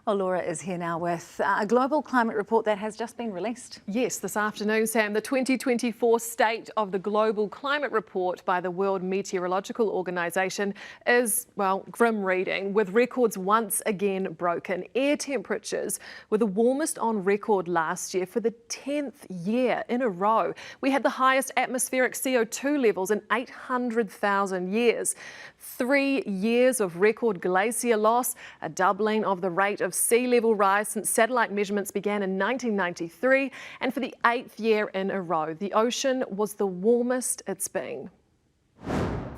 Well, Laura is here now with a global climate report that has just been released. Yes, this afternoon, Sam, the 2024 State of the Global Climate Report by the World Meteorological Organisation is, well, grim reading, with records once again broken. Air temperatures were the warmest on record last year for the 10th year in a row. We had the highest atmospheric CO2 levels in 800,000 years. 3 years of record glacier loss, a doubling of the rate of sea level rise since satellite measurements began in 1993, and for the 8th year in a row, the ocean was the warmest it's been.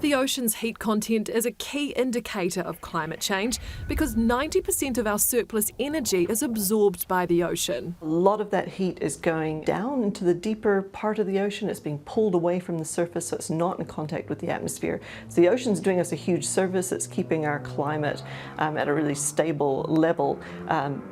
The ocean's heat content is a key indicator of climate change because 90% of our surplus energy is absorbed by the ocean. A lot of that heat is going down into the deeper part of the ocean. It's being pulled away from the surface, so it's not in contact with the atmosphere. So the ocean's doing us a huge service. It's keeping our climate at a really stable level,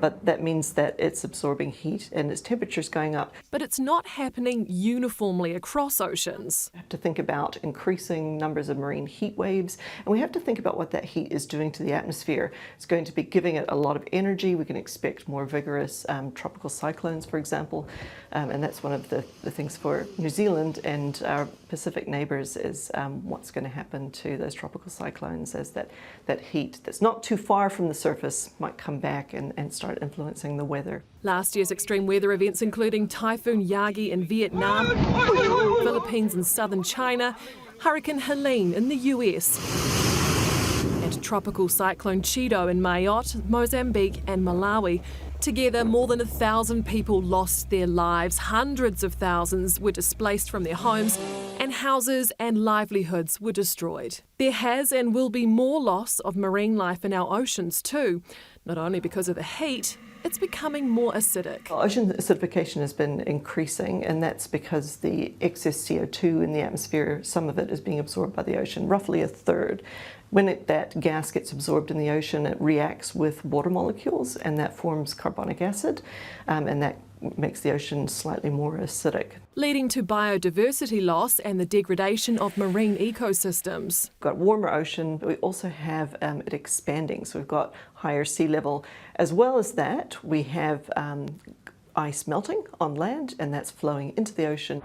but that means that it's absorbing heat and its temperature's going up. But it's not happening uniformly across oceans. We have to think about increasing numbers of marine heat waves, and we have to think about what that heat is doing to the atmosphere. It's going to be giving it a lot of energy. We can expect more vigorous tropical cyclones, for example, and that's one of the things for New Zealand and our Pacific neighbours is what's going to happen to those tropical cyclones as that heat that's not too far from the surface might come back and start influencing the weather. Last year's extreme weather events, including Typhoon Yagi in Vietnam, Philippines and southern China, Hurricane Helene in the US, and Tropical Cyclone Chido in Mayotte, Mozambique and Malawi. Together, more than 1,000 people lost their lives, hundreds of thousands were displaced from their homes, and houses and livelihoods were destroyed. There has and will be more loss of marine life in our oceans too, not only because of the heat, it's becoming more acidic. Ocean acidification has been increasing, and that's because the excess CO2 in the atmosphere, some of it is being absorbed by the ocean, roughly a third. When that gas gets absorbed in the ocean, it reacts with water molecules, and that forms carbonic acid, and that makes the ocean slightly more acidic. Leading to biodiversity loss and the degradation of marine ecosystems. We've got warmer ocean, but we also have it expanding, so we've got higher sea level. As well as that, we have ice melting on land, and that's flowing into the ocean.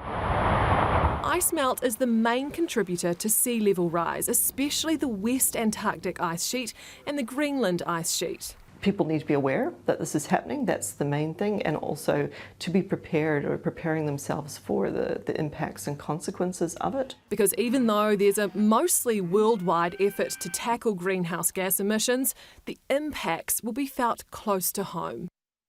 Ice melt is the main contributor to sea level rise, especially the West Antarctic ice sheet and the Greenland ice sheet. People need to be aware that this is happening, that's the main thing, and also to be prepared or preparing themselves for the impacts and consequences of it. Because even though there's a mostly worldwide effort to tackle greenhouse gas emissions, the impacts will be felt close to home.